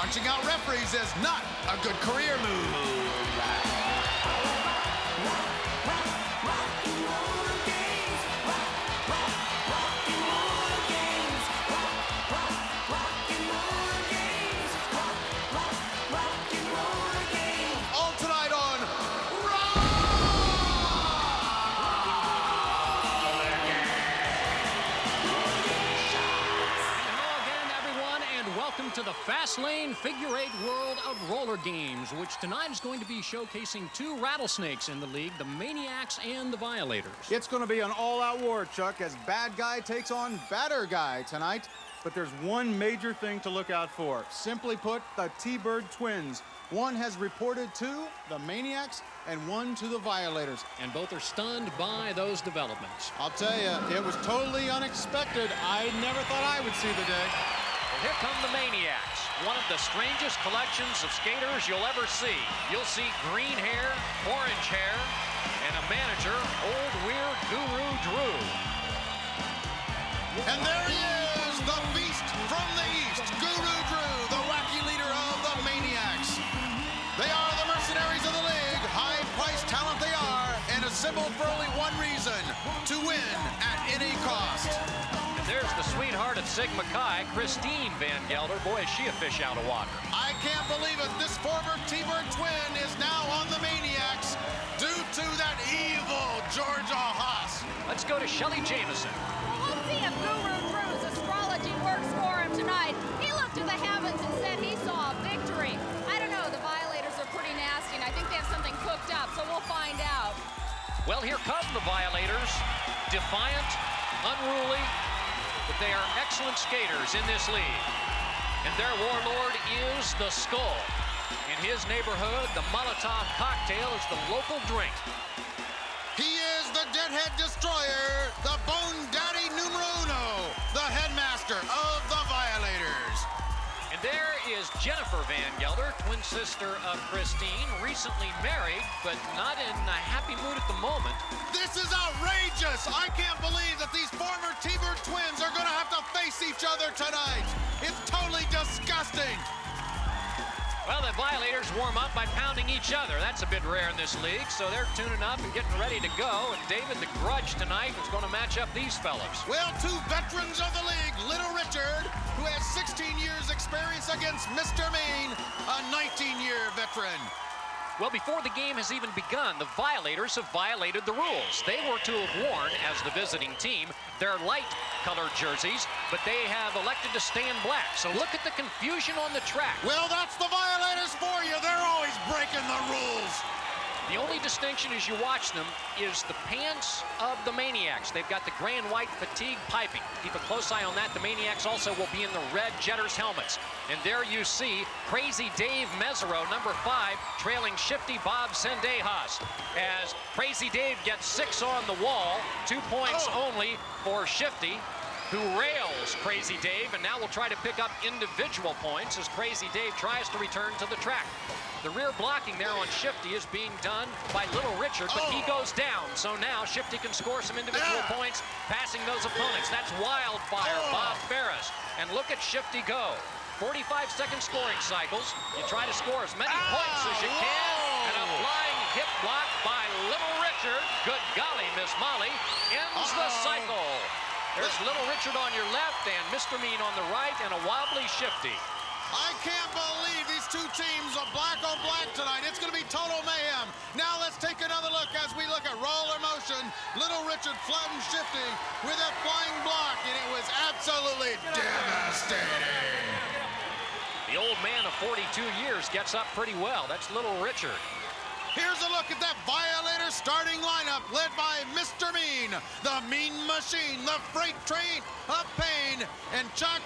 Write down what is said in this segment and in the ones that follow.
punching out referees is not a good career move. To the fast lane figure-8 world of RollerGames, which tonight is going to be showcasing two rattlesnakes in the league, the Maniacs and the Violators. It's going to be an all-out war, Chuck, as bad guy takes on badder guy tonight. But there's one major thing to look out for. Simply put, the T-Bird twins. One has reported to the Maniacs and one to the Violators. And both are stunned by those developments. I'll tell you, it was totally unexpected. I never thought I would see the day. Well, here come the Maniacs, one of the strangest collections of skaters you'll ever see. You'll see green hair, orange hair, and a manager, old weird Guru Drew. And there he is, the beast from the east, Guru Drew, the wacky leader of the Maniacs. They are the mercenaries of the league, high-priced talent they are, and assembled for only one reason, to win at any cost. There's the sweetheart of Sigma Chi, Christine Van Gelder. Boy, is she a fish out of water. I can't believe it. This former T-Bird twin is now on the Maniacs due to that evil Georgia Haas. Let's go to Shelly Jamison. Well, we'll see if Guru Drew's astrology works for him tonight. He looked to the heavens and said he saw a victory. I don't know. The Violators are pretty nasty, and I think they have something cooked up, so we'll find out. Well, here come the Violators. Defiant, unruly, but they are excellent skaters in this league. And their warlord is the Skull. In his neighborhood, the Molotov cocktail is the local drink. He is the Deadhead Destroyer, the Bone Daddy Numero Uno, the headmaster of the Violators. And there is Jennifer Van Gelder, twin sister of Christine, recently married, but not in a happy mood at the moment. This is outrageous! I can't believe that these former T-Bird twins are gonna have to face each other tonight. It's totally disgusting. Well, the Violators warm up by pounding each other. That's a bit rare in this league, so they're tuning up and getting ready to go. And David, the Grudge tonight is going to match up these fellas. Well, two veterans of the league, Little Richard, who has 16 years experience against Mr. Mean, a 19-year veteran. Well, before the game has even begun, the Violators have violated the rules. They were to have worn, as the visiting team, their light-colored jerseys, but they have elected to stay in black. So look at the confusion on the track. Well, that's the Violators for you. They're always breaking the rules. The only distinction as you watch them is the pants of the Maniacs. They've got the gray and white fatigue piping. Keep a close eye on that. The Maniacs also will be in the red Jetters helmets. And there you see Crazy Dave Mesereau, number 5, trailing Shifty Bob Sendejas. As Crazy Dave gets 6 on the wall, 2 points only for Shifty, who rails Crazy Dave, and now will try to pick up individual points as Crazy Dave tries to return to the track. The rear blocking there on Shifty is being done by Little Richard, but he goes down. So now Shifty can score some individual points, passing those opponents. That's Wildfire, Bob Ferris. And look at Shifty go. 45-second scoring cycles. You try to score as many points as you can. And a flying hip block by Little Richard. Good golly, Miss Molly. Ends the cycle. There's Little Richard on your left and Mr. Mean on the right, and a wobbly Shifty. I can't believe these two teams are black on black tonight. It's going to be total mayhem. Now let's take another look as we look at Roller Motion. Little Richard flattened Shifty with a flying block, and it was absolutely devastating. The old man of 42 years gets up pretty well. That's Little Richard. Here's a look at that Violator starting lineup led by Mr. Mean, the Mean Machine, the freight train of pain. And Chuck,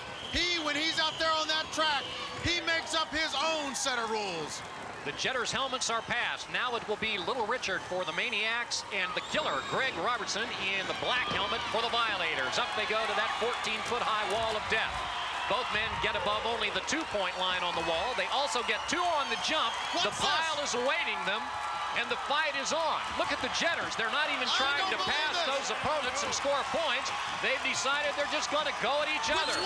when he's out there on that track, he makes up his own set of rules. The Jetters helmets are passed. Now it will be Little Richard for the Maniacs and the killer, Greg Robertson, in the black helmet for the Violators. Up they go to that 14-foot-high wall of death. Both men get above only the 2-point line on the wall. They also get 2 on the jump. The pile is awaiting them, and the fight is on. Look at the Jetters. They're not even trying to pass those opponents and score points. They've decided they're just going to go at each other.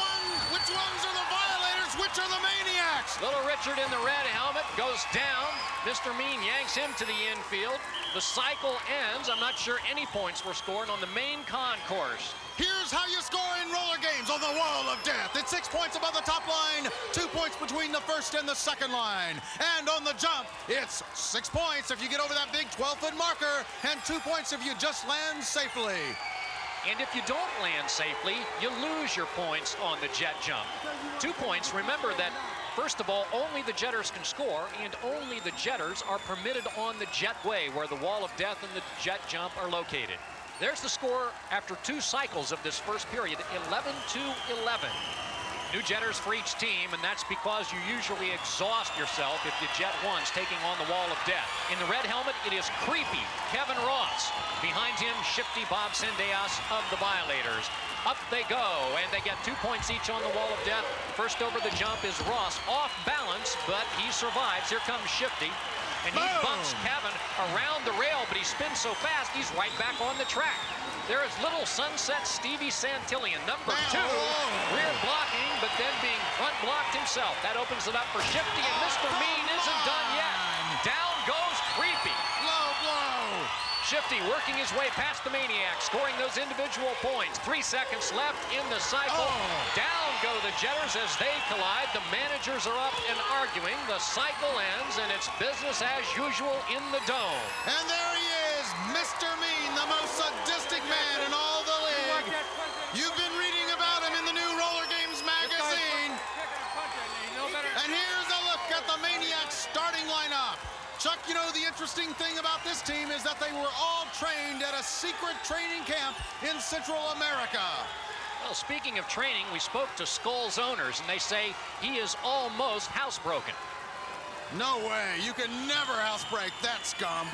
Which ones are the Violators Maniacs. Which are the Maniacs? Little Richard in the red helmet goes down. Mr. Mean yanks him to the infield. The cycle ends. I'm not sure any points were scored on the main concourse. Here's how you score in roller games on the wall of death. It's 6 points above the top line, 2 points between the first and the second line. And on the jump, it's 6 points if you get over that big 12-foot marker, and 2 points if you just land safely. And if you don't land safely, you lose your points on the jet jump. 2 points, remember that, first of all, only the jetters can score, and only the jetters are permitted on the jetway, where the wall of death and the jet jump are located. There's the score after 2 cycles of this first period, 11-11. New jetters for each team, and that's because you usually exhaust yourself if you jet once, taking on the wall of death. In the red helmet, it is creepy Kevin Ross. Behind him, shifty Bob Sendejas of the Violators. Up they go, and they get 2 points each on the wall of death. First over the jump is Ross, off balance, but he survives. Here comes Shifty, and he bumps Kevin around the rail, but he spins so fast, he's right back on the track. There is little Sunset Stevie Santillion, number 2, rear blocking, but then being front blocked himself. That opens it up for Shifty, and Mr. Mean isn't done yet. Down goes Creepy. Low blow. Shifty working his way past the Maniacs, scoring those individual points. 3 seconds left in the cycle. Down go the jetters as they collide. The managers are up and arguing. The cycle ends, and it's business as usual in the dome. And there he is, Mr. Mean, the most sadistic man in all the league. You've been reading about him in the new RollerGames magazine. And here's a look at the Maniacs starting lineup. Chuck, you know, the interesting thing about this team is that they were all trained at a secret training camp in Central America. Well, speaking of training, we spoke to Skull's owners, and they say he is almost housebroken. No way. You can never housebreak that scum.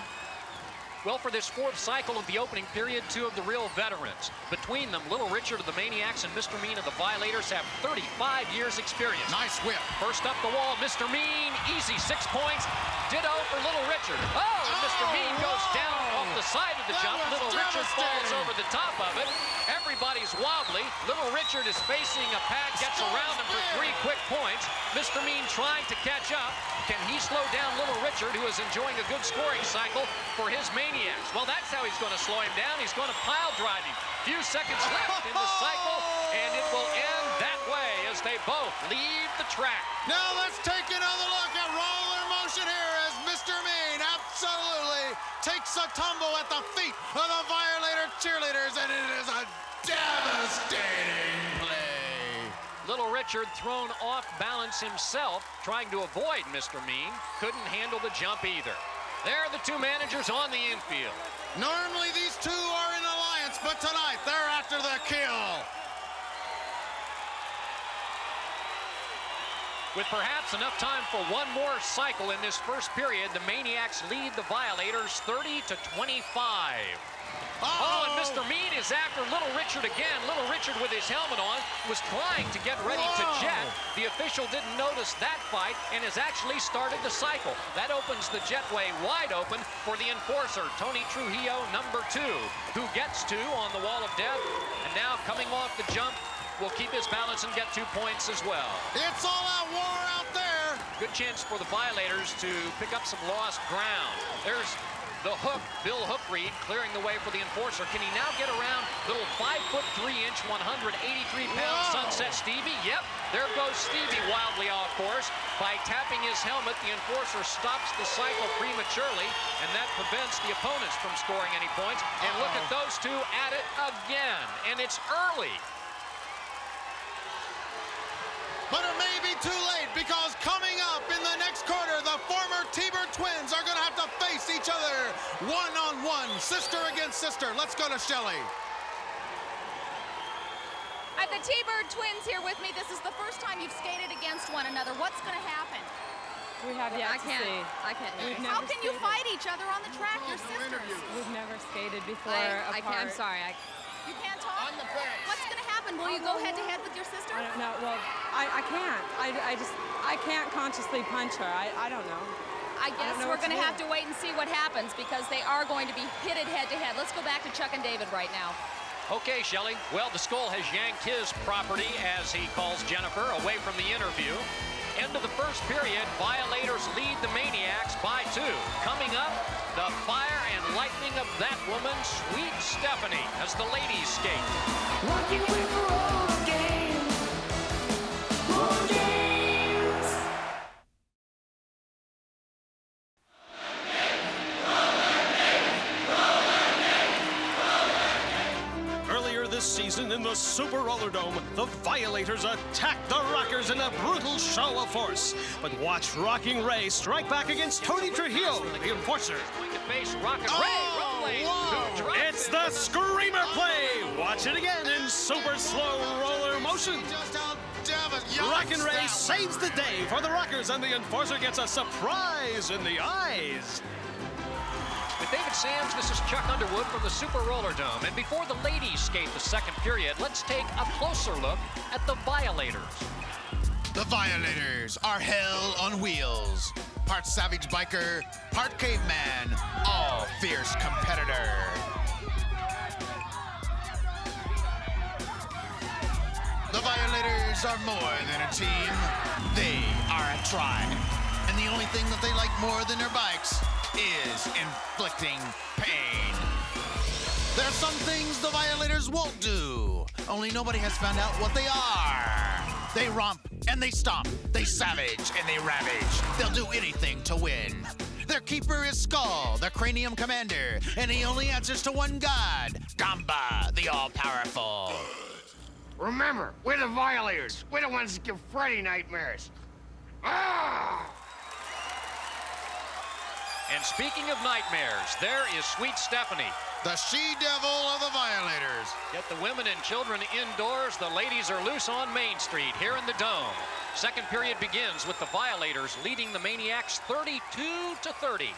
Well, for this 4th cycle of the opening period, 2 of the real veterans. Between them, Little Richard of the Maniacs and Mr. Mean of the Violators have 35 years experience. Nice whip. First up the wall, Mr. Mean, easy 6 points. Ditto for Little Richard. Oh, and Mr. Mean goes down off the side of the jump. Little Richard falls over the top of it. Everybody's wobbly. Little Richard is facing a pad, gets around him for 3 quick points. Mr. Mean trying to catch up. Can he slow down Little Richard, who is enjoying a good scoring cycle for his Maniacs? Well, that's how he's going to slow him down. He's going to pile drive him. Few seconds left in the cycle, and it will end that way as they both leave the track. Now let's take another look at roller motion here as Mr. Mean absolutely takes a tumble at the feet of the Violator cheerleaders, and it is a devastating play. Little Richard thrown off balance himself, trying to avoid Mr. Mean. Couldn't handle the jump either. There are the 2 managers on the infield. Normally these 2 are in alliance, but tonight they're after the kill. With perhaps enough time for one more cycle in this first period, the Maniacs lead the Violators 30-25. Oh, and Mr. Mean is after Little Richard again. Little Richard, with his helmet on, was trying to get ready to jet. The official didn't notice that fight and has actually started the cycle. That opens the jetway wide open for the enforcer, Tony Trujillo, number 2, who gets 2 on the wall of death. And now coming off the jump, will keep his balance and get 2 points as well. It's all out war out there. Good chance for the Violators to pick up some lost ground. There's the hook, Bill Hook Reed, clearing the way for the enforcer. Can he now get around little 5'3", 183-pound Sunset Stevie? Yep, there goes Stevie wildly off course. By tapping his helmet, the enforcer stops the cycle prematurely, and that prevents the opponents from scoring any points. And look at those 2 at it again, and it's early. But it may be too late, because coming up in the next quarter, the former T-Bird twins are going to have to face each other one-on-one, sister against sister. Let's go to Shelley. I have the T-Bird twins here with me. This is the first time you've skated against one another. What's going to happen? We have yet to see. I can't. How can you fight each other on the track? You're sisters. We've never skated before apart. I'm sorry. You can't talk? On the bench. What's going to happen? Will you go head-to-head with your sister? I don't know. Well, I can't. I can't consciously punch her. I don't know. I guess we're going to have to wait and see what happens, because they are going to be pitted head-to-head. Let's go back to Chuck and David right now. Okay, Shelley. Well, the Skull has yanked his property, as he calls Jennifer, away from the interview. End of the first period, Violators lead the Maniacs by 2. Coming up, the fire and lightning of that woman, Sweet Stephanie, as the ladies skate. Walking away for RollerGames. RollerGames. Earlier this season in the SuperRollerDome, the Violators attacked the Rockers in a brutal show of force. But watch Rocking Ray strike back against Tony Trujillo, the enforcer. Going to face Rockin' Ray, rolling, who drops It's the Screamer play! Watch it again in super slow roller motion. Just how devastating. Rockin' Ray saves the day for the Rockers, and the enforcer gets a surprise in the eyes. With David Sands, this is Chuck Underwood from the SuperRollerDome. And before the ladies skate the second period, let's take a closer look at the Violators. The Violators are hell on wheels. Part savage biker, part caveman, all fierce competitor. The Violators are more than a team. They are a tribe. And the only thing that they like more than their bikes is inflicting pain. There's some things the Violators won't do. Only nobody has found out what they are. They romp and they stomp. They savage and they ravage. They'll do anything to win. Their keeper is Skull, the cranium commander, and he only answers to one god, Gamba, the all-powerful. Remember, we're the Violators. We're the ones that give Freddy nightmares. Ah! And speaking of nightmares, there is Sweet Stephanie. The she-devil of the Violators. Get the women and children indoors. The ladies are loose on Main Street here in the Dome. Second period begins with the Violators leading the Maniacs 32-30.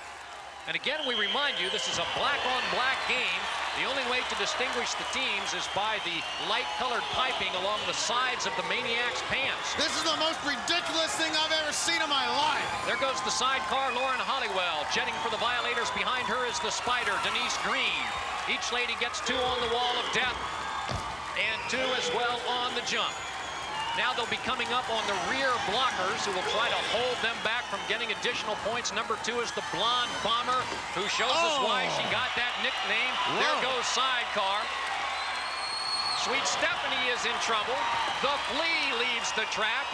And again, we remind you, this is a black-on-black game. The only way to distinguish the teams is by the light-colored piping along the sides of the Maniacs' pants. This is the most ridiculous thing I've ever seen in my life. There goes the sidecar, Lauren Hollywell. Jetting for the Violators. Behind her is the Spider, Denise Green. Each lady gets 2 on the wall of death and 2 as well on the jump. Now they'll be coming up on the rear blockers, who will try to hold them back from getting additional points. Number 2 is the Blonde Bomber, who shows us why she got that nickname. Whoa. There goes Sidecar. Sweet Stephanie is in trouble. The Flea leads the trap.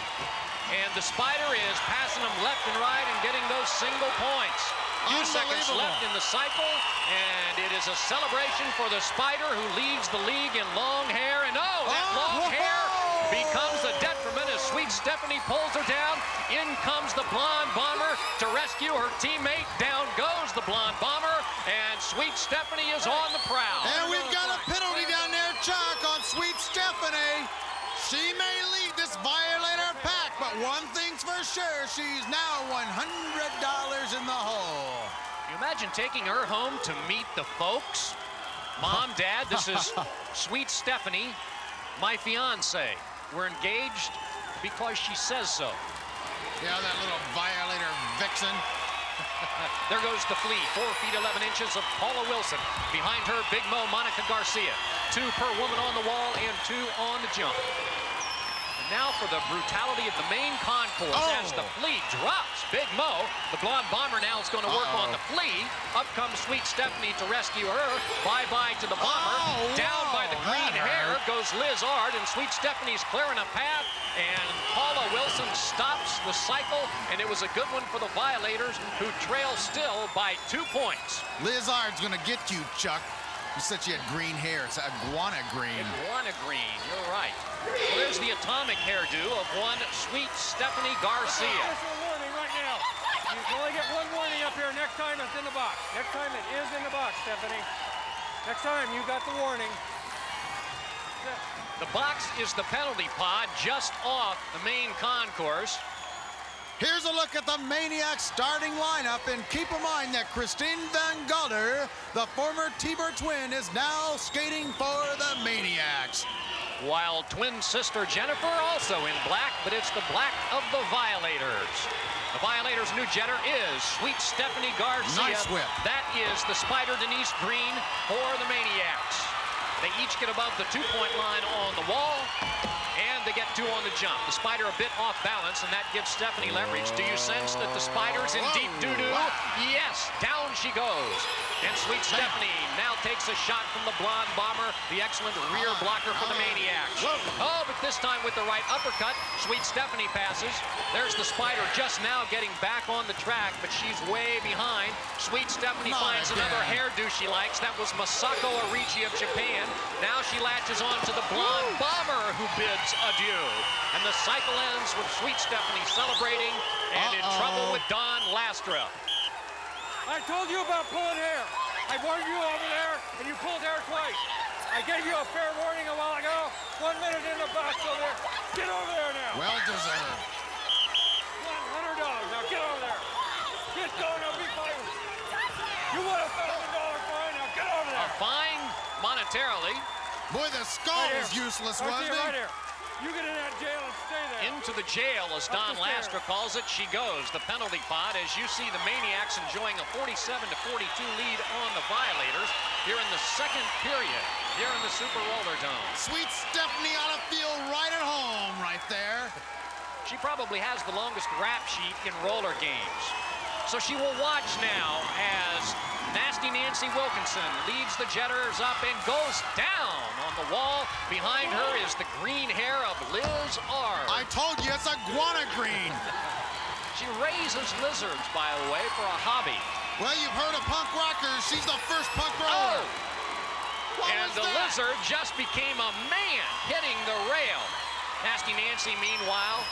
And the Spider is passing them left and right and getting those single points. Few seconds left in the cycle, and it is a celebration for the Spider, who leads the league in long hair. And that long hair becomes a detriment as Sweet Stephanie pulls her down. In comes the Blonde Bomber to rescue her teammate. Down goes the Blonde Bomber, and Sweet Stephanie is on the prowl. And we've got a penalty down there, Chuck, on Sweet Stephanie. She may lead this Violator pack, but one thing's for sure, she's now $100 in the hole. You imagine taking her home to meet the folks? Mom, Dad, this is Sweet Stephanie, my fiance. We're engaged because she says so. Yeah, that little Violator vixen. There goes the Flea, 4 feet 11 inches of Paula Wilson. Behind her, Big Mo, Monica Garcia. 2 per woman on the wall and 2 on the jump. And now for the brutality of the main concourse as the Flea drops Big Mo. The Blonde Bomber now is going to work on the Flea. Up comes Sweet Stephanie to rescue her. Bye-bye to the Bomber. Down by the green hair goes Liz Ard, and Sweet Stephanie's clearing a path. And Paula Wilson stops the cycle, and it was a good one for the Violators, who trail still by 2 points. Liz Ard's gonna get you, Chuck. You said she had green hair. It's iguana green. Iguana green, you're right. Well, there's the atomic hairdo of one Sweet Stephanie Garcia. That's a warning right now. You can only get 1 warning up here. Next time it's in the box. Next time it is in the box, Stephanie. Next time you got the warning. The box is the penalty pod just off the main concourse. Here's a look at the Maniacs starting lineup, and keep in mind that Christine Van Galder, the former T-Bird twin, is now skating for the Maniacs. While twin sister Jennifer also in black, but it's the black of the Violators. The Violators' new jetter is Sweet Stephanie Garcia. Nice whip. That is the Spider Denise Green for the Maniacs. They each get above the 2-point line on the wall, and they get 2 on the jump. The Spider a bit off balance, and that gives Stephanie leverage. Do you sense that the Spider's in deep doo-doo? Yes, down she goes. And Sweet Stephanie now takes a shot from the blonde bomber, the excellent rear blocker for the Maniacs. Oh, but this time with the right uppercut, Sweet Stephanie passes. There's the Spider just now getting back on the track, but she's way behind. Sweet Stephanie finds another hairdo she likes. That was Masako Arichi of Japan. Now she latches on to the blonde bomber, who bids adieu. And the cycle ends with Sweet Stephanie celebrating and in trouble with Don Lastra. I told you about pulling hair. I warned you over there, and you pulled hair twice. I gave you a fair warning a while ago. 1 minute in the box over there. Get over there now. Well deserved. $100. Now get over there. Get going. I'll be fine. You want a $1,000 fine? Now get over there. A fine monetarily. Boy, the skull was useless, wasn't it? Right here. You get in that jail and stay there. Into the jail, as Don Lastra calls it, she goes. The penalty pot, as you see the Maniacs enjoying a 47-42 lead on the Violators here in the second period, here in the Super Rollerdome. Sweet Stephanie ought to feel right at home right there. She probably has the longest rap sheet in roller games. So she will watch now as Nasty Nancy Wilkinson leads the Jetters up and goes down on the wall. Behind her is the green hair of Liz R. I told you, it's iguana green. She raises lizards, by the way, for a hobby. Well, you've heard of punk rockers. She's the first punk rocker. And the lizard just became a man hitting the rail. Nasty Nancy, meanwhile,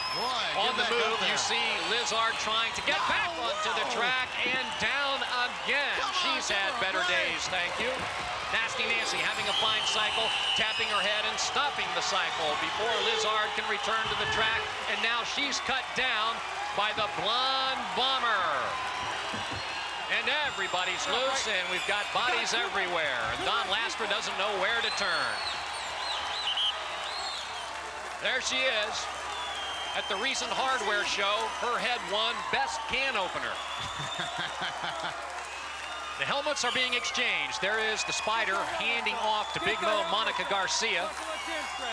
on the move. You see Lizard trying to get back onto the track and down again. She's had better days, thank you. Nasty Nancy having a fine cycle, tapping her head and stopping the cycle before Lizard can return to the track. And now she's cut down by the blonde bomber. And everybody's loose, and we've got bodies everywhere. And Don Lastra doesn't know where to turn. There she is. At the recent hardware show, her head won Best Can Opener. The helmets are being exchanged. There is the Spider handing off to Big Mo Monica Garcia.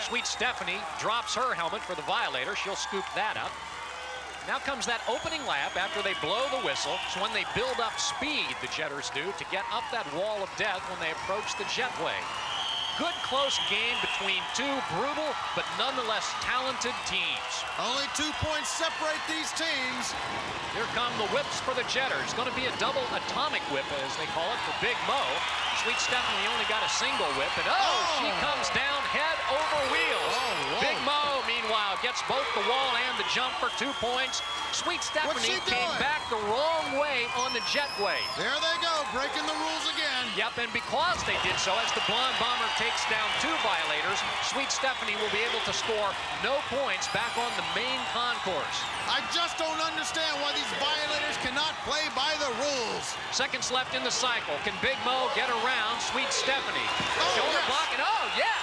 Sweet Stephanie drops her helmet for the Violator. She'll scoop that up. Now comes that opening lap after they blow the whistle. It's when they build up speed, the Jetters do, to get up that wall of death when they approach the jetway. Good close game between two brutal but nonetheless talented teams. Only 2 points separate these teams. Here come the whips for the Jetters. Going to be a double atomic whip, as they call it, for Big Mo. Sweet Stephanie only got a single whip, and she comes down head over wheels. Big Mo, meanwhile, gets both the wall and the jump for 2 points. Sweet Stephanie came back the wrong way on the jetway. There they go, breaking the rules again. Yep, and because they did so, as the blonde bomber takes down 2 Violators, Sweet Stephanie will be able to score no points back on the main concourse. I just don't understand why these Violators cannot play by the rules. Seconds left in the cycle. Can Big Mo get around Sweet Stephanie? Shoulder block, and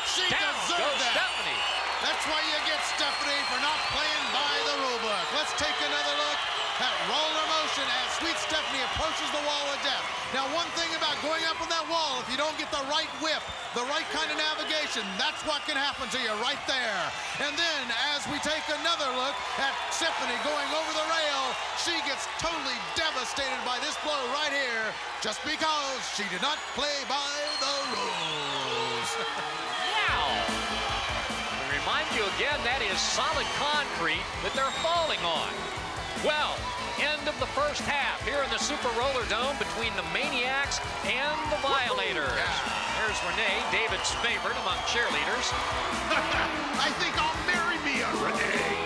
she down deserved goes that. Stephanie. That's why you get Stephanie for not playing by the rule book. Let's take another look at roller motion as Sweet Stephanie approaches the wall of death. Now, one thing about going up on that wall, if you don't get the right whip, the right kind of navigation, that's what can happen to you right there. And then, as we take another look at Stephanie going over the rail, she gets totally devastated by this blow right here, just because she did not play by the rules. Remind you again, that is solid concrete that they're falling on. Well, end of the first half here in the Super Rollerdome between the Maniacs and the Violators. There's Renee, David's favorite among cheerleaders. I think I'll marry me a Renee.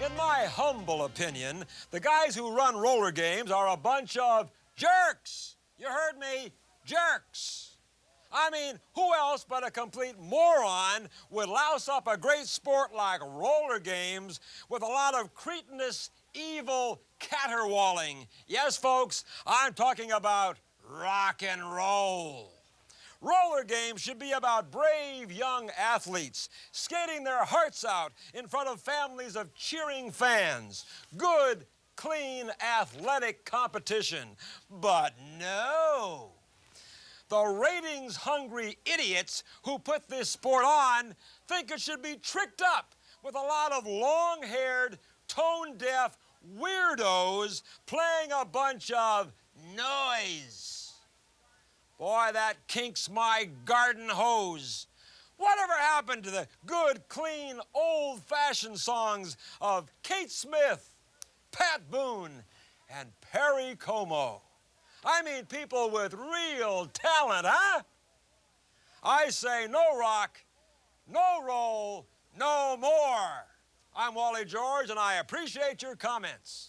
In my humble opinion, the guys who run roller games are a bunch of jerks. You heard me, jerks. I mean, who else but a complete moron would louse up a great sport like roller games with a lot of cretinous, evil caterwauling? Yes, folks, I'm talking about rock and roll. Roller games should be about brave young athletes skating their hearts out in front of families of cheering fans. Good, clean, athletic competition. But no. The ratings-hungry idiots who put this sport on think it should be tricked up with a lot of long-haired, tone-deaf weirdos playing a bunch of noise. Boy, that kinks my garden hose. Whatever happened to the good, clean, old-fashioned songs of Kate Smith, Pat Boone, and Perry Como? I mean, people with real talent, huh? I say no rock, no roll, no more. I'm Wally George, and I appreciate your comments.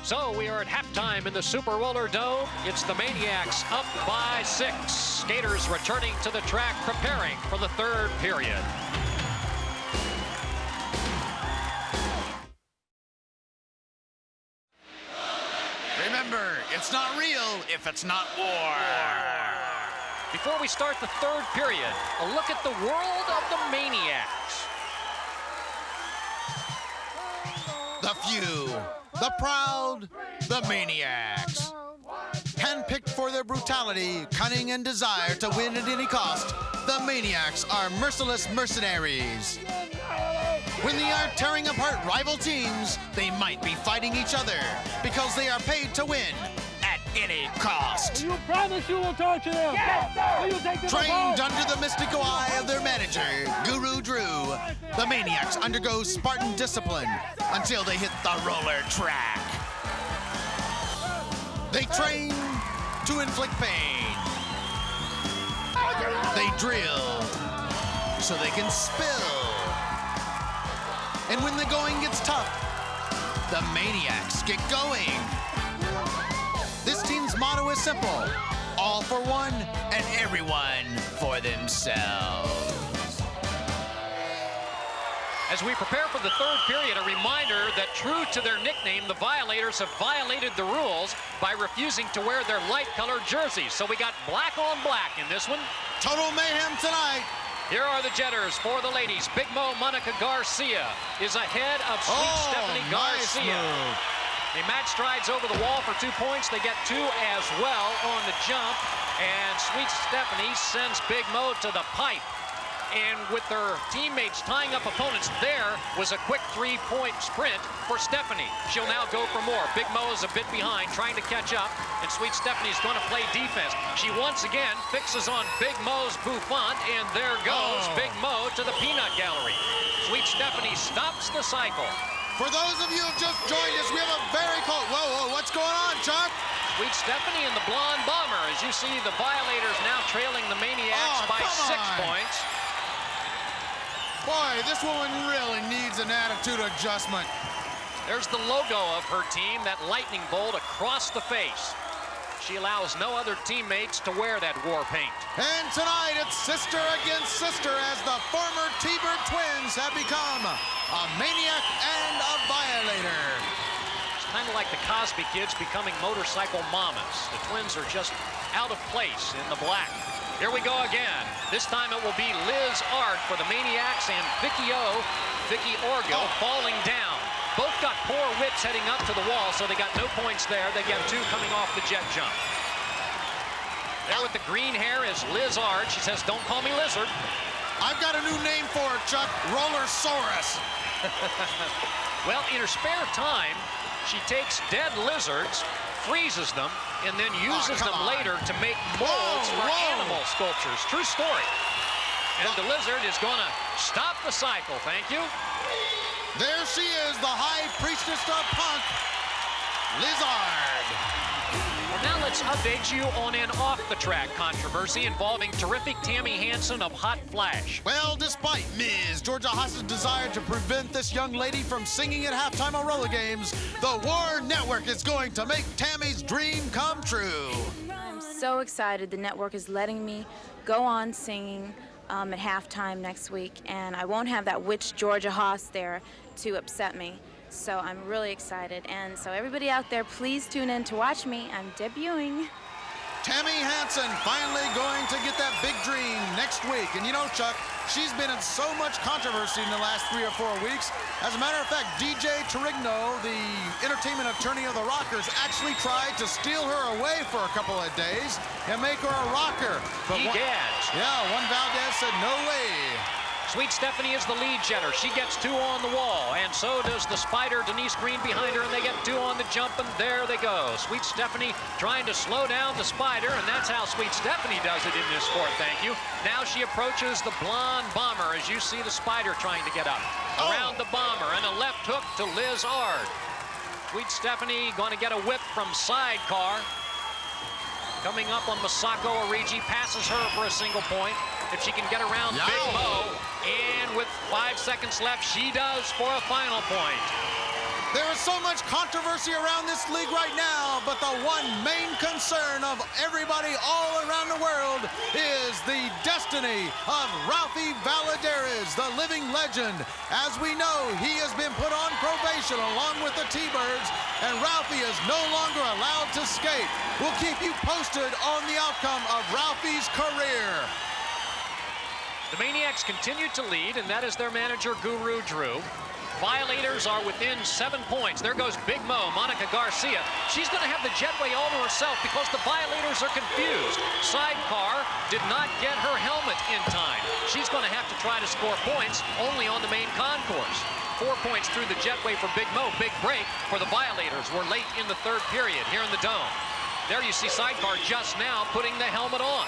So we are at halftime in the SuperRollerDome. It's the Maniacs up by 6. Skaters returning to the track, preparing for the third period. Remember, it's not real if it's not war. Before we start the third period, a look at the world of the Maniacs. The few, the proud, the Maniacs. Handpicked for their brutality, cunning, and desire to win at any cost, the Maniacs are merciless mercenaries. When they are tearing apart rival teams, they might be fighting each other because they are paid to win at any cost. You promise you will torture them? Yes, sir! Will you take them Trained under the mystical eye of their manager, Guru Drew, the Maniacs undergo Spartan discipline until they hit the roller track. They train to inflict pain. They drill so they can spill. And when the going gets tough, the Maniacs get going. This team's motto is simple: all for one and everyone for themselves. As we prepare for the third period, a reminder that true to their nickname, the Violators have violated the rules by refusing to wear their light-colored jerseys. So we got black on black in this one. Total mayhem tonight. Here are the jetters for the ladies. Big Mo Monica Garcia is ahead of Sweet Stephanie Garcia. Move. They match strides over the wall for 2 points. They get 2 as well on the jump. And Sweet Stephanie sends Big Mo to the pipe. And with their teammates tying up opponents, there was a quick 3-point sprint for Stephanie. She'll now go for more. Big Mo is a bit behind, trying to catch up, and Sweet Stephanie's going to play defense. She once again fixes on Big Mo's bouffant, and there goes Big Mo to the peanut gallery. Sweet Stephanie stops the cycle. For those of you who have just joined us, we have a very cold... Whoa, what's going on, Chuck? Sweet Stephanie and the Blonde Bomber. As you see, the Violators now trailing the Maniacs by 6 points. Boy, this woman really needs an attitude adjustment. There's the logo of her team, that lightning bolt across the face. She allows no other teammates to wear that war paint. And tonight, it's sister against sister as the former T-Bird twins have become a Maniac and a Violator. It's kind of like the Cosby kids becoming motorcycle mamas. The twins are just out of place in the black. Here we go again. This time it will be Liz Art for the Maniacs and Vicky Orgo falling down. Both got poor whips heading up to the wall, so they got no points there. They get 2 coming off the jet jump. There with the green hair is Liz Art. She says, "Don't call me Lizard." I've got a new name for her, Chuck. Rollersaurus. Well, in her spare time, she takes dead lizards, freezes them, and then uses them later to make molds for animal sculptures. True story. And the lizard is going to stop the cycle. Thank you. There she is, the high priestess of punk, Lizard. Well, now let's update you on an off-the-track controversy involving terrific Tammy Hansen of Hot Flash. Well, despite Ms. Georgia Haas's desire to prevent this young lady from singing at halftime on RollerGames, the War Network is going to make Tammy's dream come true. I'm so excited the network is letting me go on singing at halftime next week, and I won't have that witch Georgia Haas there to upset me. So I'm really excited, and so everybody out there, please tune in to watch me. I'm debuting. Tammy Hansen finally going to get that big dream next week. And you know, Chuck, she's been in so much controversy in the last 3 or 4 weeks. As a matter of fact, DJ Torigno, the entertainment attorney of the Rockers, actually tried to steal her away for a couple of days and make her a rocker. But one Valdez said, no way. Sweet Stephanie is the lead jetter. She gets 2 on the wall, and so does the Spider, Denise Green, behind her, and they get 2 on the jump, and there they go. Sweet Stephanie trying to slow down the Spider, and that's how Sweet Stephanie does it in this sport, thank you. Now she approaches the blonde Bomber as you see the Spider trying to get up. Around the Bomber, and a left hook to Liz Ard. Sweet Stephanie going to get a whip from Sidecar. Coming up on Masako Origi, passes her for a single point. If she can get around Big Mo, and with 5 seconds left, she does for a final point. There is so much controversy around this league right now, but the one main concern of everybody all around the world is the destiny of Ralphie Violators, the living legend. As we know, he has been put on probation along with the T-Birds, and Ralphie is no longer allowed to skate. We'll keep you posted on the outcome of Ralphie's career. The Maniacs continue to lead, and that is their manager, Guru Drew. Violators are within 7 points. There goes Big Mo, Monica Garcia. She's going to have the jetway all to herself because the Violators are confused. Sidecar did not get her helmet in time. She's going to have to try to score points only on the main concourse. 4 points through the jetway for Big Mo. Big break for the Violators. We're late in the 3rd period here in the Dome. There you see Sidecar just now putting the helmet on.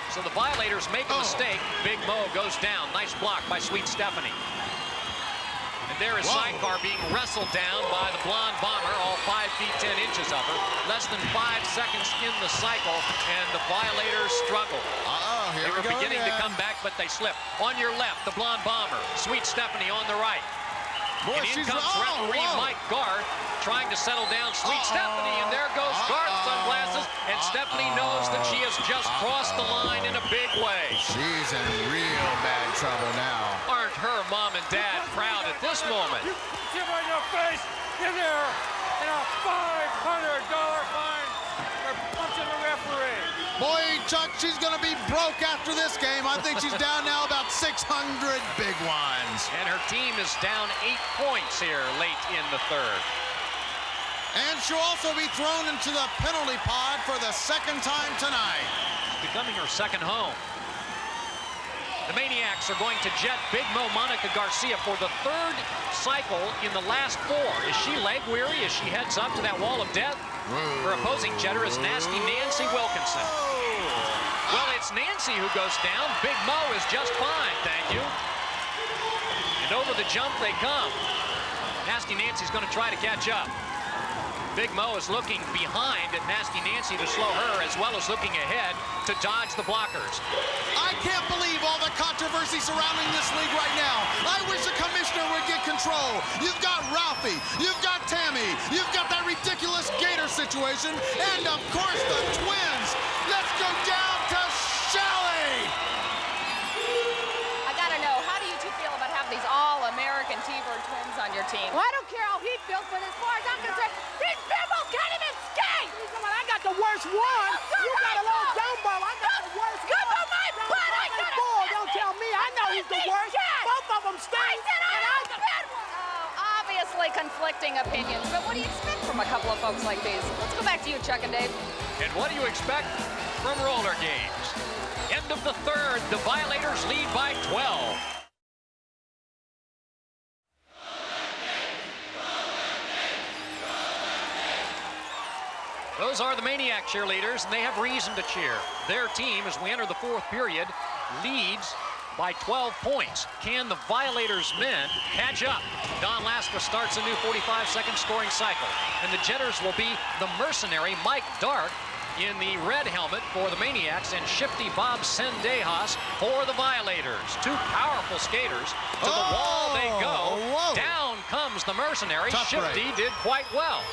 So the Violators make a mistake. Big Mo goes down. Nice block by Sweet Stephanie. And there is Sidecar being wrestled down by the blonde Bomber, all 5 feet 10 inches of her. Less than 5 seconds in the cycle, and the Violators struggle. They were beginning to come back, but they slip. On your left, the blonde Bomber. Sweet Stephanie on the right. Boy, and in comes referee Mike Garth trying to settle down Sweet Stephanie, and there goes Garth's sunglasses, and Stephanie knows that she has just crossed the line in a big way. She's in real bad trouble now. Aren't her mom and dad proud at this moment? You give her in your face, in there, and a $500 fine for punching the referee. Boy, Chuck, she's going to be broke after this game. I think she's down now about 600 big ones. And her team is down 8 points here late in the 3rd. And she'll also be thrown into the penalty pod for the 2nd time tonight. Becoming her 2nd home. The Maniacs are going to jet Big Mo Monica Garcia for the 3rd cycle in the last 4. Is she leg weary as she heads up to that wall of death? Her opposing jetter is Nasty Nancy Wilkinson. Well, it's Nancy who goes down. Big Mo is just fine, thank you. And over the jump they come. Nasty Nancy's going to try to catch up. Big Mo is looking behind at Nasty Nancy to slow her, as well as looking ahead to dodge the blockers. I can't believe all the controversy surrounding this league right now. I wish the commissioner would get control. You've got Ralphie, you've got Tammy, you've got that ridiculous Gator situation, and of course the twins. Let's go down to Shelly. I gotta know, how do you two feel about having these all-American T-Bird twins on your team? Well, I don't care how he feels, but as far as I'm concerned, these people can't even skate! I got the worst one. You got a little jumbo. I got the worst one. Good for my butt. I got a Don't tell me. I know he's the worst. Both of them stink. I said I got the bad one. Obviously conflicting opinions, but what do you expect from a couple of folks like these? Let's go back to you, Chuck and Dave. And what do you expect from RollerGames? End of the 3rd, the Violators lead by 12. Those are the Maniac cheerleaders, and they have reason to cheer. Their team, as we enter the 4th period, leads by 12 points. Can the Violators men catch up? Don Lastra starts a new 45-second scoring cycle, and the jetters will be the mercenary Mike Dark in the red helmet for the Maniacs, and Shifty Bob Sendejas for the Violators. 2 powerful skaters. To the wall they go. Down comes the mercenary. Shifty did quite well.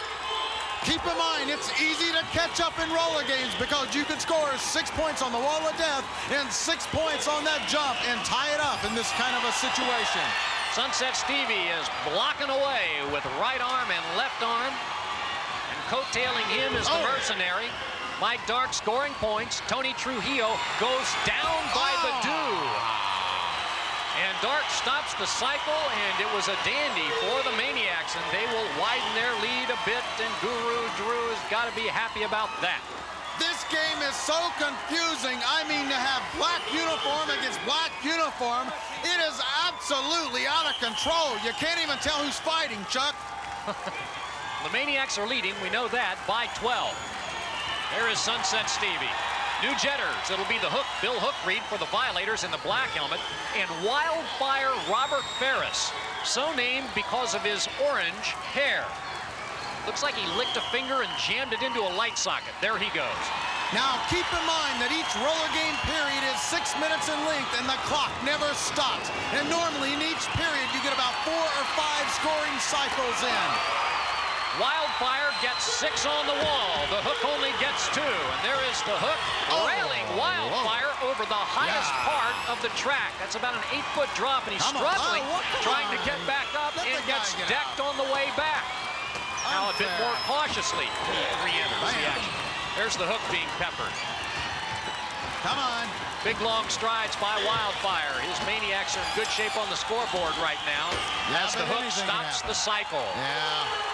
Keep in mind, it's easy to catch up in RollerGames because you can score 6 points on the wall of death and 6 points on that jump and tie it up in this kind of a situation. Sunset Stevie is blocking away with right arm and left arm. And coattailing him is the mercenary. Mike Dark scoring points. Tony Trujillo goes down by the dew. And Dark stops the cycle, and it was a dandy for the Maniacs, and they will widen their lead a bit, and Guru Drew has got to be happy about that. This game is so confusing. I mean, to have black uniform against black uniform, it is absolutely out of control. You can't even tell who's fighting, Chuck. The Maniacs are leading, we know that, by 12. There is Sunset Stevie. New Jetters, it'll be the Hook, Bill Hook Reed for the Violators in the black helmet, and Wildfire Robert Ferris, so named because of his orange hair. Looks like he licked a finger and jammed it into a light socket. There he goes. Now, keep in mind that each roller game period is 6 minutes in length, and the clock never stops. And normally, in each period, you get about 4 or 5 scoring cycles in. Wildfire gets 6 on the wall. The Hook only gets 2. And there is the Hook railing Wildfire over the highest part of the track. That's about an 8-foot drop, and he's struggling, trying to get back up, and gets decked on the way back. Now a bit more cautiously, he re-enters the action. There's the Hook being peppered. Come on. Big long strides by Wildfire. His Maniacs are in good shape on the scoreboard right now as the Hook stops the cycle. Yeah.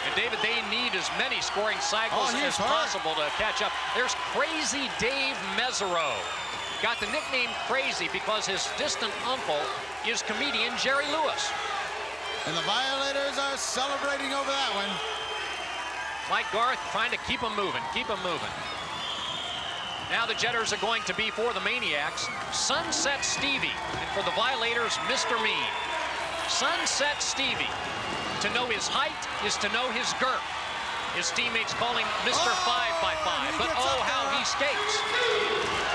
And David, they need as many scoring cycles as possible to catch up. There's Crazy Dave Mesereau. Got the nickname Crazy because his distant uncle is comedian Jerry Lewis. And the Violators are celebrating over that one. Mike Garth trying to keep them moving, Now the Jetters are going to be for the Maniacs, Sunset Stevie, and for the Violators, Mr. Mean. Sunset Stevie. To know his height is to know his girth. His teammates call him Mr. 5x5, but oh, how he skates.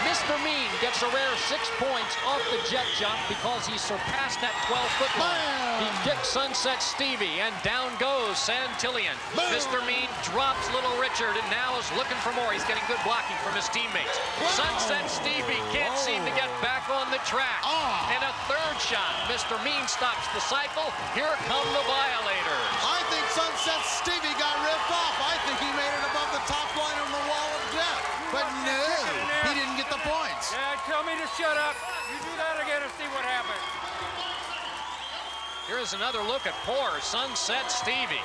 Mr. Mean gets a rare 6 points off the jet jump because he surpassed that 12-foot line. He kicks Sunset Stevie, and down goes Santillion. Mr. Mean drops Little Richard, and now is looking for more. He's getting good blocking from his teammates. Sunset Stevie can't seem to get back on the track. And a third shot. Mr. Mean stops the cycle. Here come the Violators. I think Sunset Stevie got ripped off. I think he made it above the top line on the wall of death. But no, he didn't get the points. Yeah, tell me to shut up. You do that again and see what happens. Here's another look at poor Sunset Stevie,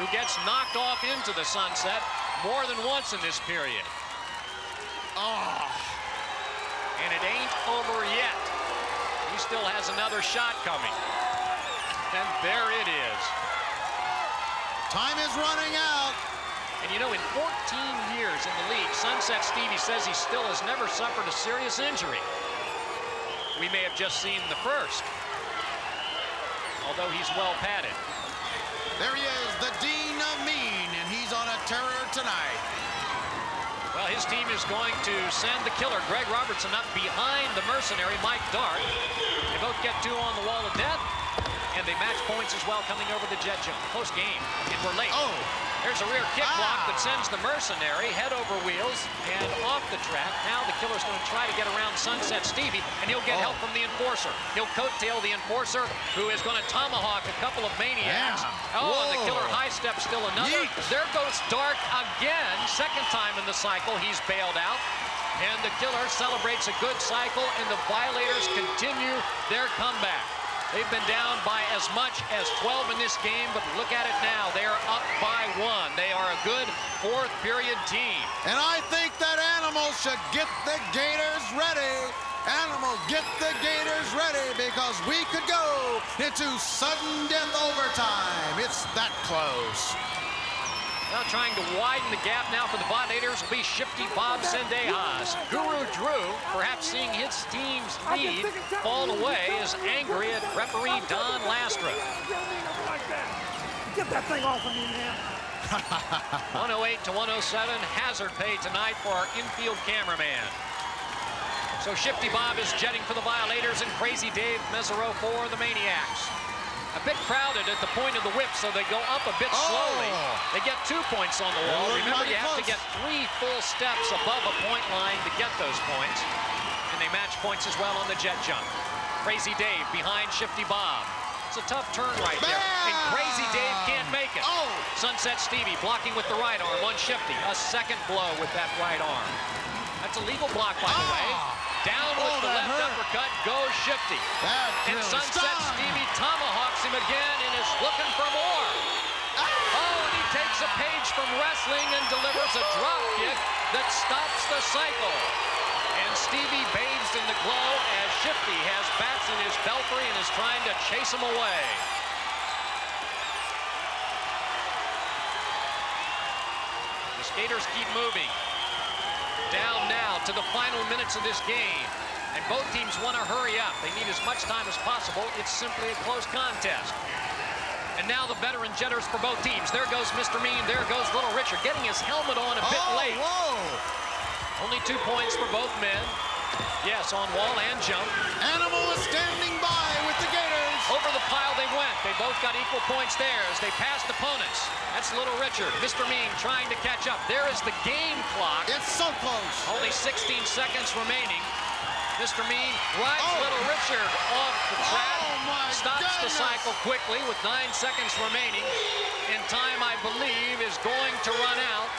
who gets knocked off into the sunset more than once in this period. And it ain't over yet. He still has another shot coming. And there it is. Time is running out. And you know, in 14 years in the league, Sunset Stevie says he still has never suffered a serious injury. We may have just seen the first, although he's well padded. There he is, the Dean of Mean, and he's on a terror tonight. Well, his team is going to send the killer, Greg Robertson, up behind the mercenary, Mike Dark. They both get 2 on the wall of death, and they match points as well coming over the jet jump. Close game, and we're late. There's a rear kick block that sends the mercenary head over wheels and off the track. Now the killer's going to try to get around Sunset Stevie, and he'll get help from the enforcer. He'll coattail the enforcer, who is going to tomahawk a couple of Maniacs. And the killer high step still another. There goes Dark again. Second time in the cycle, he's bailed out. And the killer celebrates a good cycle, and the Violators continue their comeback. They've been down by as much as 12 in this game, but look at it now. They are up by 1. They are a good fourth period team. And I think that Animal should get the Gators ready. Animal, get the Gators ready, because we could go into sudden death overtime. It's that close. Now trying to widen the gap now for the Violators will be Shifty Bob Sendejas. Guru Drew, perhaps seeing his team's lead fall away, is angry at referee Don Lastra. Get that thing off of me, man. 108 to 107, hazard pay tonight for our infield cameraman. So Shifty Bob is jetting for the Violators, and Crazy Dave Mesereau for the Maniacs. A bit crowded at the point of the whip, so they go up a bit slowly. They get 2 points on the wall. Remember, you have to get 3 full steps above a point line to get those points. And they match points as well on the jet jump. Crazy Dave behind Shifty Bob. That's a tough turn right there. And Crazy Dave can't make it. Oh! Sunset Stevie blocking with the right arm on Shifty. A second blow with that right arm. That's a legal block, by the way. Down with the left uppercut goes Shifty. And Sunset Stevie tomahawks him again and is looking for more. Oh, and he takes a page from wrestling and delivers a drop kick that stops the cycle. And Stevie bathes in the glow as Shifty has bats in his belfry and is trying to chase him away. The skaters keep moving. Down now to the final minutes of this game. And both teams want to hurry up. They need as much time as possible. It's simply a close contest. And now the veteran jetters for both teams. There goes Mr. Mean. There goes Little Richard, getting his helmet on a bit late. Whoa! Only 2 points for both men. Yes, on wall and jump. Animal is standing by with the Gators. Over the pile they went. They both got equal points there as they passed opponents. That's Little Richard. Mr. Mean trying to catch up. There is the game clock. It's so close. Only 16 seconds remaining. Mr. Mean rides Little Richard off the track. Stops the cycle quickly with 9 seconds remaining. And time, I believe, is going to run out.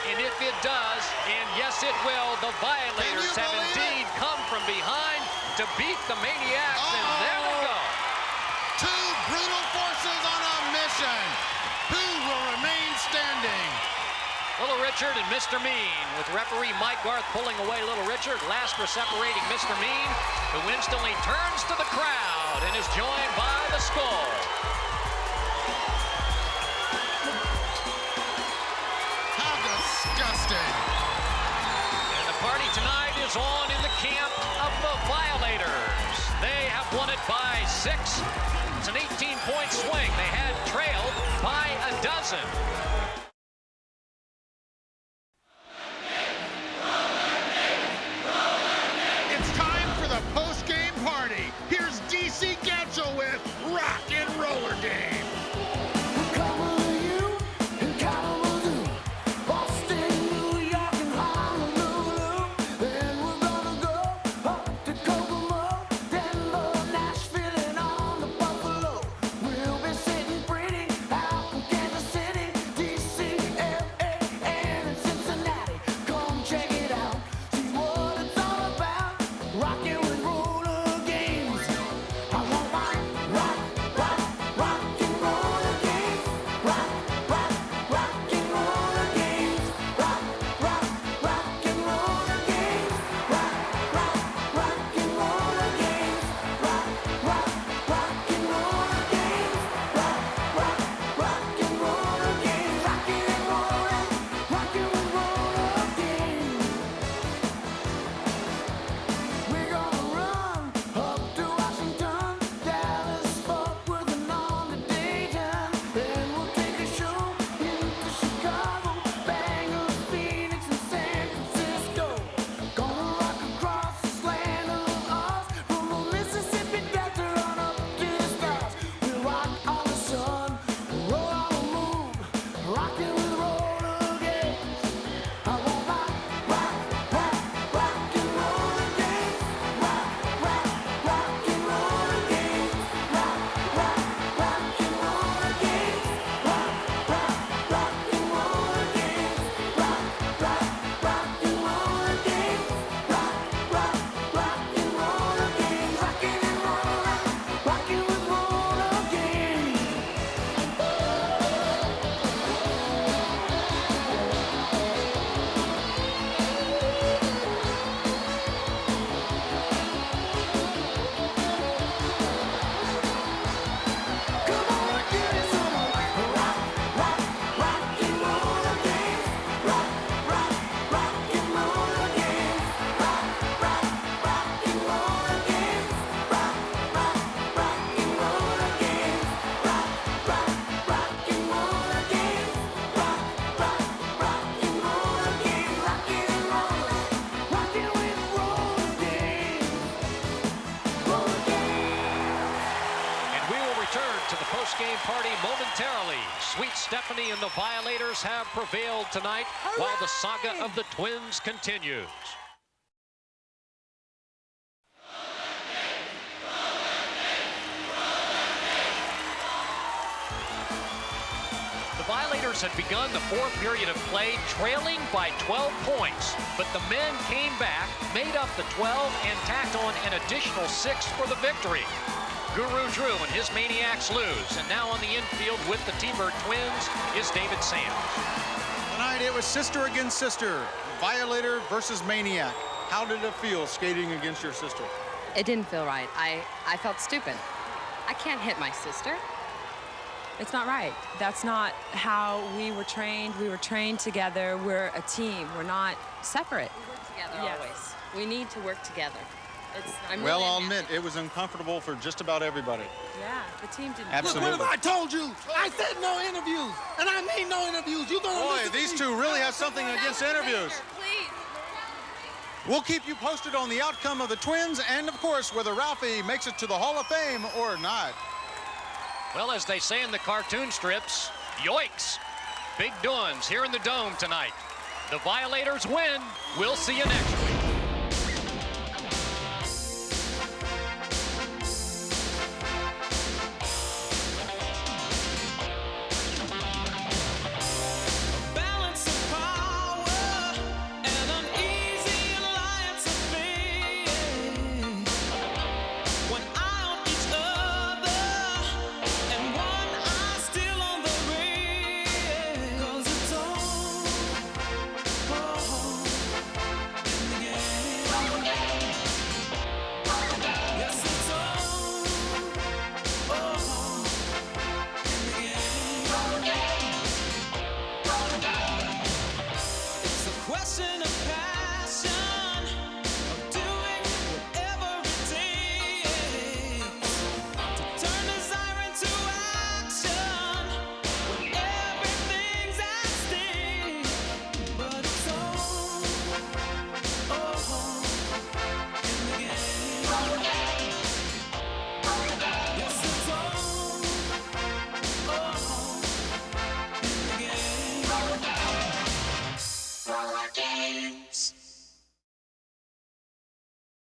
And if it does, and yes it will, the Violators have indeed come from behind to beat the Maniacs, and there we go. Two brutal forces on a mission. Who will remain standing? Little Richard and Mr. Mean, with referee Mike Garth pulling away Little Richard. Last for separating Mr. Mean, who instantly turns to the crowd and is joined by the Skull. How disgusting. And the party tonight is on in the camp of the Violators. They have won it by 6. It's an 18-point swing. They had trailed by a dozen. It's time for the post-game party. Here's DC Gancho with Rock and Roller Game. Party momentarily. Sweet Stephanie and the Violators have prevailed tonight while the saga of the Twins continues. Violators had begun the fourth period of play trailing by 12 points, but the men came back, made up the 12, and tacked on an additional 6 for the victory. Guru drew and his Maniacs lose, and now on the infield with the T-Bird twins is David Sands. Tonight it was sister against sister, Violator versus Maniac. How did it feel skating against your sister? It didn't feel right. I felt stupid. I can't hit my sister. It's not right. That's not how we were trained. We were trained together. We're a team. We're not separate. We work together always. We need to work together. Well, I'll admit, it was uncomfortable for just about everybody. Yeah, the team didn't. Absolutely. Look, what have I told you? I said no interviews, and I mean no interviews. You gonna Boy, listen these to me. two really have something against interviews. Please. We'll keep you posted on the outcome of the twins and, of course, whether Ralphie makes it to the Hall of Fame or not. Well, as they say in the cartoon strips, yoinks. Big doings here in the Dome tonight. The Violators win. We'll see you next week.